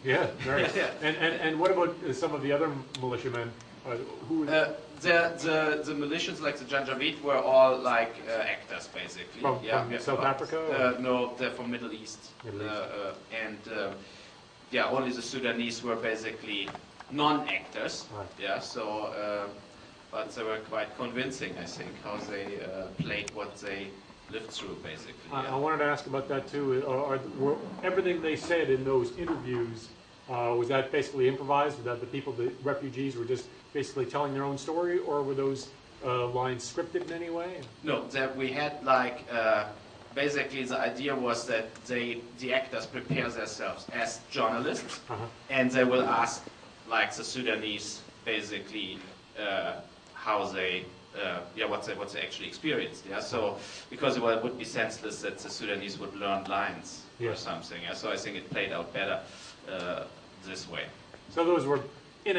Yeah, right. Yeah. And what about some of the other militiamen? Who? The militias, like the Janjaweed, were all like actors, basically. From South Africa? No, they're from Middle East. Yeah, only the Sudanese were basically non-actors. Right. Yeah, so, but they were quite convincing, I think, how they played what they lived through, basically. I wanted to ask about that too. Were everything they said in those interviews, was that basically improvised? Was that the people, the refugees, were just basically telling their own story, or were those lines scripted in any way? No, that we had like, basically the idea was that the actors prepare themselves as journalists, and they will ask like the Sudanese basically how they, what they actually experienced. Yeah, so because it would be senseless that the Sudanese would learn lines or something. Yeah, so I think it played out better this way. So those were, in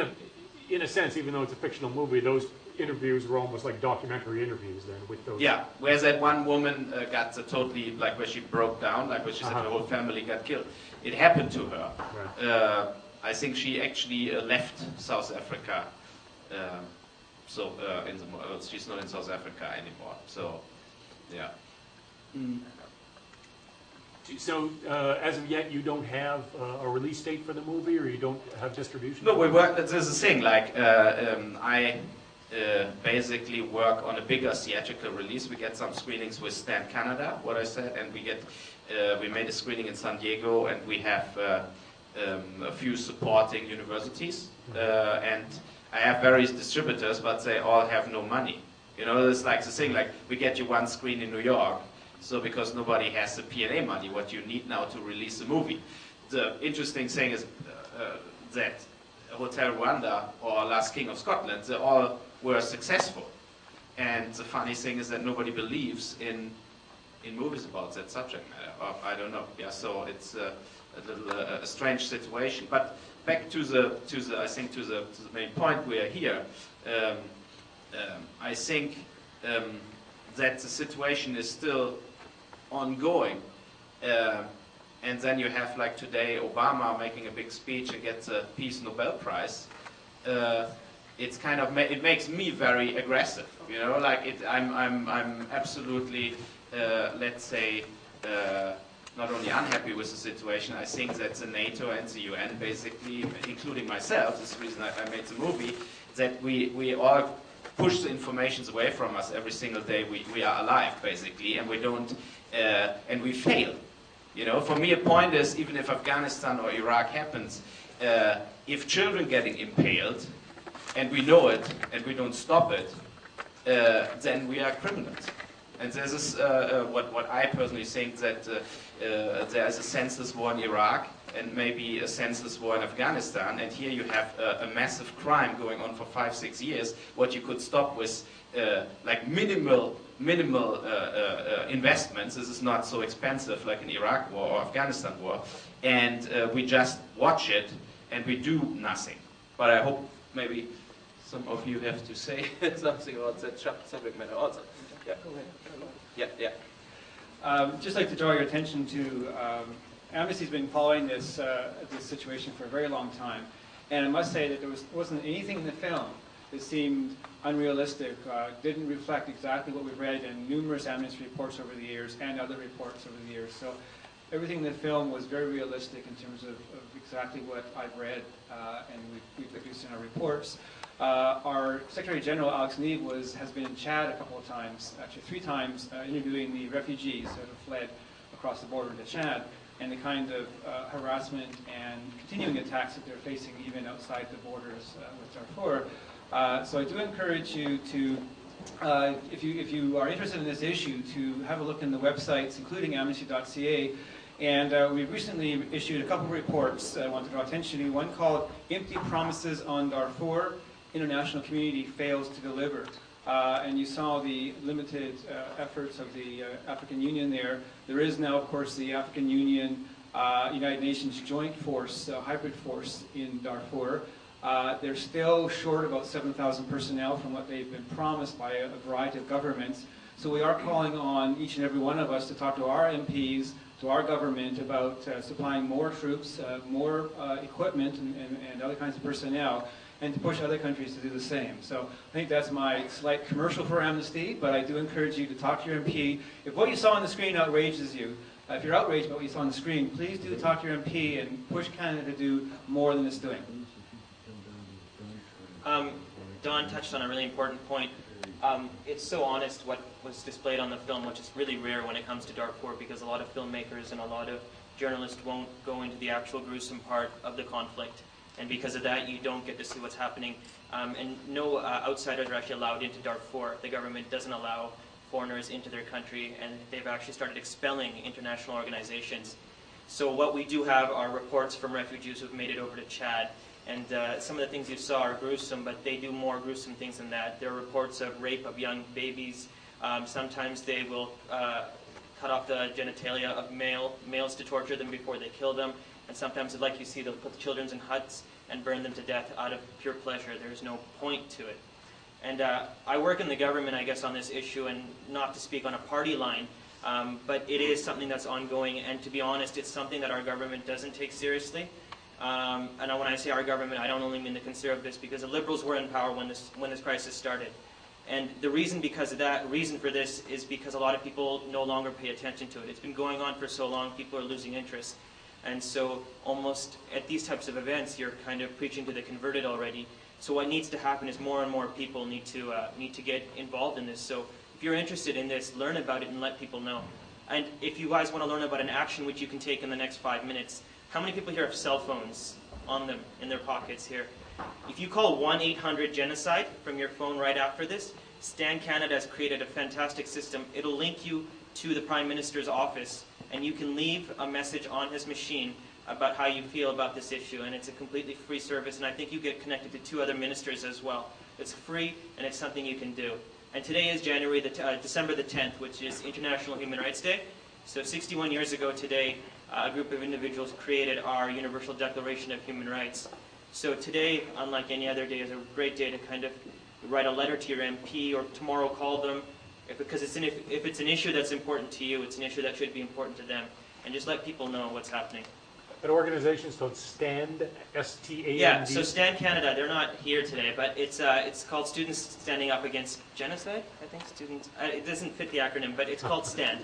a sense, even though it's a fictional movie, those interviews were almost like documentary interviews then with those. Yeah, whereas that one woman got totally, like where she broke down, like where she said her whole family got killed. It happened to her. Right. I think she actually left South Africa. She's not in South Africa anymore. So, yeah. Mm. So, as of yet, you don't have a release date for the movie, or you don't have distribution? No, we work. This is the thing. Like, I basically work on a bigger theatrical release. We get some screenings with Stan Canada, what I said, and we made a screening in San Diego, and we have a few supporting universities, and I have various distributors, but they all have no money. You know, it's like the thing. Like, we get you one screen in New York. So because nobody has the P&A money, what you need now to release a movie. The interesting thing is that Hotel Rwanda or Last King of Scotland, they all were successful. And the funny thing is that nobody believes in movies about that subject matter. Or, I don't know. Yeah, so it's a little a strange situation. But back to the main point we are here. I think that the situation is still ongoing, and then you have, like today, Obama making a big speech and gets a Peace Nobel Prize. It's kind of it makes me very aggressive, you know. Like I'm absolutely, let's say, not only unhappy with the situation. I think that the NATO and the UN, basically, including myself, this is the reason I made the movie, that we all push the information away from us every single day we are alive, basically, and we don't, and we fail. You know, for me a point is, even if Afghanistan or Iraq happens, if children getting impaled, and we know it, and we don't stop it, then we are criminals. And this is what I personally think, that there is a senseless war in Iraq, and maybe a senseless war in Afghanistan, and here you have a massive crime going on for 5-6 years, what you could stop with like minimal investments. This is not so expensive like an Iraq war or Afghanistan war, and we just watch it and we do nothing. But I hope maybe some of you have to say something about that subject matter also. Yeah. Just like to draw your attention to Amnesty's been following this situation for a very long time, and I must say that there wasn't anything in the film that seemed unrealistic, didn't reflect exactly what we've read in numerous Amnesty reports over the years and other reports over the years. So everything in the film was very realistic in terms of exactly what I've read and we've produced in our reports. Our Secretary General, Alex Neave, has been in Chad a couple of times, actually 3 times, interviewing the refugees that have fled across the border into Chad, and the kind of harassment and continuing attacks that they're facing even outside the borders with Darfur. So I do encourage you to, if you are interested in this issue, to have a look in the websites, including amnesty.ca. And we've recently issued a couple of reports I want to draw attention to. One called Empty Promises on Darfur, International Community Fails to Deliver. And you saw the limited efforts of the African Union there. There is now, of course, the African Union United Nations Joint Force, hybrid force in Darfur. They're still short about 7,000 personnel from what they've been promised by a variety of governments. So we are calling on each and every one of us to talk to our MPs, to our government about supplying more troops, more equipment, and other kinds of personnel, and to push other countries to do the same. So I think that's my slight commercial for Amnesty, but I do encourage you to talk to your MP. If what you saw on the screen outrages you, if you're outraged by what you saw on the screen, please do talk to your MP and push Canada to do more than it's doing. Don touched on a really important point. It's so honest what was displayed on the film, which is really rare when it comes to Darfur, because a lot of filmmakers and a lot of journalists won't go into the actual gruesome part of the conflict. And because of that, you don't get to see what's happening. And no outsiders are actually allowed into Darfur. The government doesn't allow foreigners into their country, and they've actually started expelling international organizations. So what we do have are reports from refugees who've made it over to Chad. And some of the things you saw are gruesome, but they do more gruesome things than that. There are reports of rape of young babies. Sometimes they will cut off the genitalia of males to torture them before they kill them. And sometimes, like you see, they'll put the children in huts and burn them to death out of pure pleasure. There's no point to it. And I work in the government, I guess, on this issue, and not to speak on a party line, but it is something that's ongoing. And to be honest, it's something that our government doesn't take seriously. And when I say our government, I don't only mean the Conservatives, because the Liberals were in power when this crisis started. And the reason for this is because a lot of people no longer pay attention to it. It's been going on for so long, people are losing interest. And so almost at these types of events, you're kind of preaching to the converted already. So what needs to happen is more and more people need to get involved in this. So if you're interested in this, learn about it and let people know. And if you guys want to learn about an action which you can take in the next 5 minutes, how many people here have cell phones on them in their pockets here? If you call 1-800-GENOCIDE from your phone right after this, Stand Canada has created a fantastic system. It'll link you to the Prime Minister's office, and you can leave a message on his machine about how you feel about this issue, and it's a completely free service, and I think you get connected to 2 other ministers as well. It's free, and it's something you can do. And today is December the 10th, which is International Human Rights Day. So 61 years ago today, a group of individuals created our Universal Declaration of Human Rights. So today, unlike any other day, is a great day to kind of write a letter to your MP, or tomorrow call them, because if it's an issue that's important to you, it's an issue that should be important to them, and just let people know what's happening. That organization is called STAND, S-T-A-N-D? Yeah, so Stand Canada, they're not here today, but it's called Students Standing Up Against Genocide, I think. Students. It doesn't fit the acronym, but it's called STAND.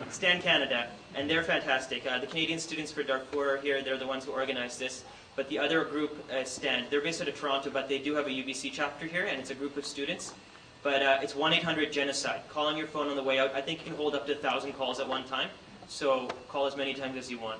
Stand Canada, and they're fantastic. The Canadian Students for Darfur are here, they're the ones who organized this. But the other group, STAND, they're based out of Toronto, but they do have a UBC chapter here, and it's a group of students. But it's 1-800-GENOCIDE. Call on your phone on the way out. I think you can hold up to 1,000 calls at one time, so call as many times as you want.